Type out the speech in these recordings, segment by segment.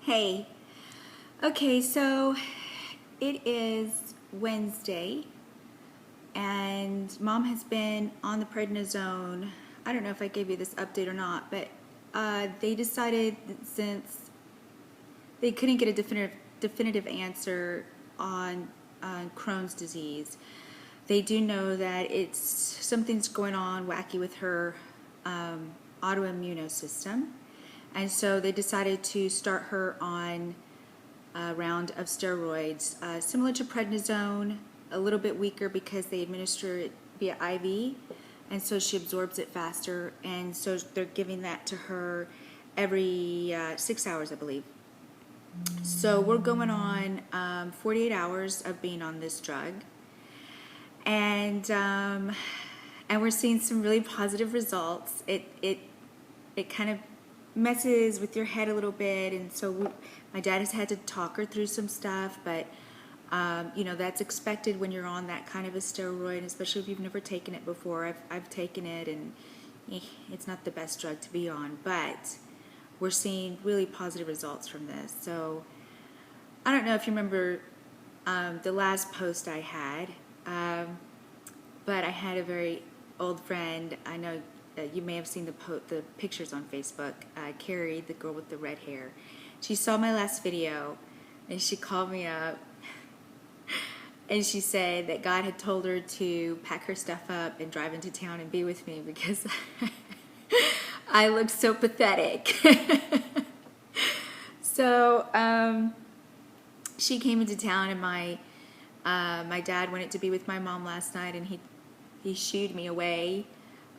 Hey. Okay, so it is Wednesday, and Mom has been on the prednisone. I don't know if I gave you this update or not, but they decided that since they couldn't get a definitive answer on Crohn's disease, they do know that it's something's going on wacky with her autoimmune system, and so they decided to start her on a round of steroids, similar to prednisone, a little bit weaker because they administer it via IV, and so she absorbs it faster. And so they're giving that to her every 6 hours, I believe. So we're going on 48 hours of being on this drug, and we're seeing some really positive results. It kind of messes with your head a little bit, and so my dad has had to talk her through some stuff, but that's expected when you're on that kind of a steroid, especially if you've never taken it before. I've taken it, and it's not the best drug to be on, but we're seeing really positive results from this. So I don't know if you remember the last post I had, but I had a very old friend. I know you may have seen the pictures on Facebook. Carrie, the girl with the red hair, she saw my last video, and she called me up, and she said that God had told her to pack her stuff up and drive into town and be with me because I looked so pathetic. So she came into town, and my dad wanted to be with my mom last night, and he shooed me away.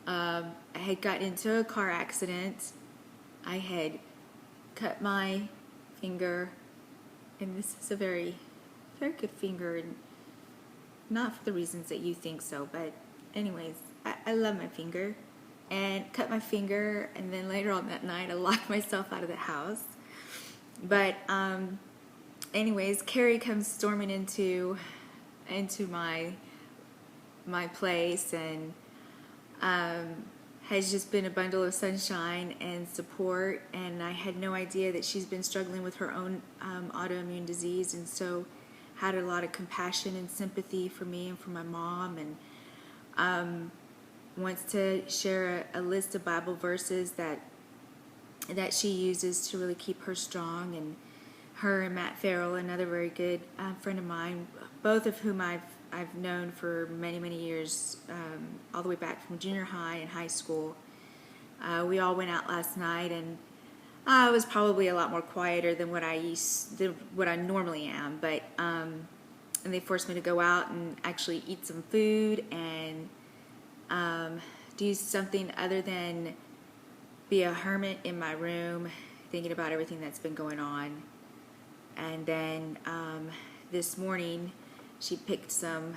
I had gotten into a car accident. I had cut my finger, and this is a very, very good finger, and not for the reasons that you think so, but anyways, I love my finger, and cut my finger, and then later on that night I locked myself out of the house. But anyways, Carrie comes storming into my place, and has just been a bundle of sunshine and support, and I had no idea that she's been struggling with her own autoimmune disease, and so had a lot of compassion and sympathy for me and for my mom, and wants to share a list of Bible verses that she uses to really keep her strong. And her and Matt Farrell, another very good friend of mine, both of whom I've known for many, many years, all the way back from junior high and high school. We all went out last night, and I was probably a lot more quieter than what I normally am, but and they forced me to go out and actually eat some food and do something other than be a hermit in my room, thinking about everything that's been going on. And then this morning, she picked some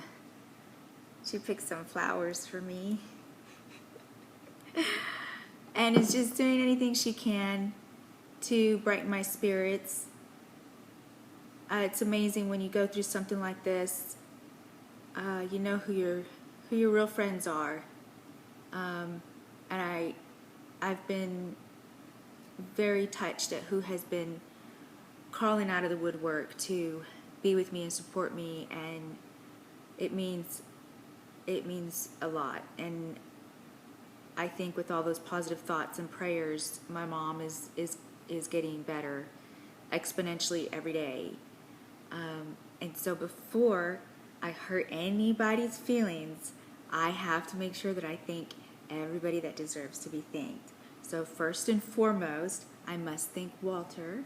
flowers for me, and is just doing anything she can to brighten my spirits. It's amazing when you go through something like this. You know who your real friends are, and I've been very touched at who has been crawling out of the woodwork to be with me and support me, and it means a lot. And I think with all those positive thoughts and prayers, my mom is getting better exponentially every day. And so before I hurt anybody's feelings, I have to make sure that I thank everybody that deserves to be thanked. So first and foremost, I must thank Walter.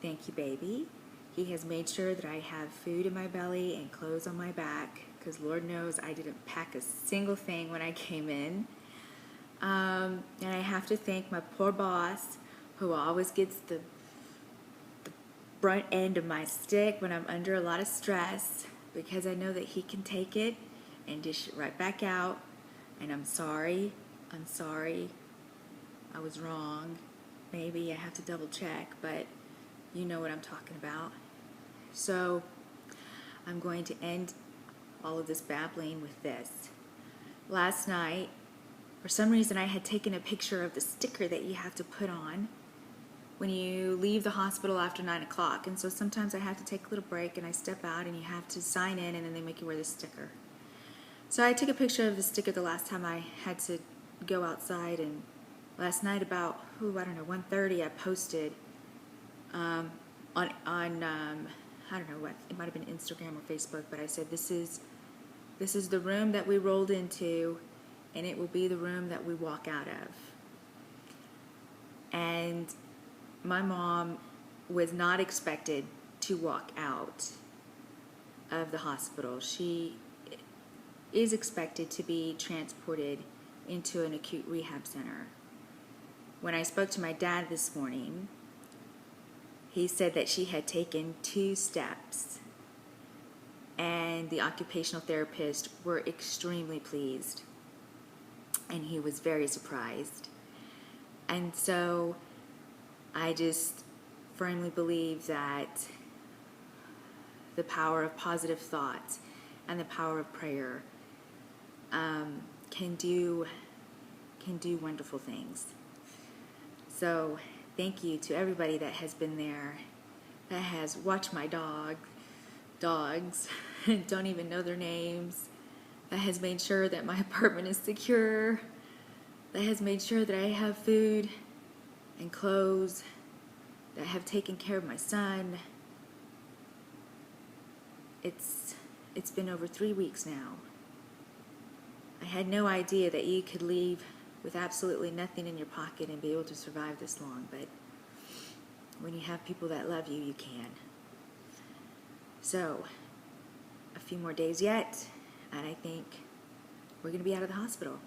Thank you, baby. He has made sure that I have food in my belly and clothes on my back, because Lord knows I didn't pack a single thing when I came in. And I have to thank my poor boss, who always gets the brunt end of my stick when I'm under a lot of stress, because I know that he can take it and dish it right back out. And I'm sorry. I was wrong. Maybe I have to double check, but you know what I'm talking about. So I'm going to end all of this babbling with this. Last night, for some reason, I had taken a picture of the sticker that you have to put on when you leave the hospital after 9 o'clock. And so sometimes I have to take a little break and I step out and you have to sign in and then they make you wear this sticker. So I took a picture of the sticker the last time I had to go outside, and last night about, 1:30 I posted on I don't know what, it might have been Instagram or Facebook, but I said this is the room that we rolled into, and it will be the room that we walk out of. And my mom was not expected to walk out of the hospital. She is expected to be transported into an acute rehab center. When I spoke to my dad this morning, he said that she had taken 2 steps, and the occupational therapists were extremely pleased, and he was very surprised. And so I just firmly believe that the power of positive thoughts and the power of prayer can do wonderful things. So thank you to everybody that has been there, that has watched my dogs, don't even know their names, that has made sure that my apartment is secure, that has made sure that I have food and clothes, that have taken care of my son. It's been over 3 weeks now. I had no idea that you could leave with absolutely nothing in your pocket and be able to survive this long, but when you have people that love you, you can. So, a few more days yet, and I think we're going to be out of the hospital.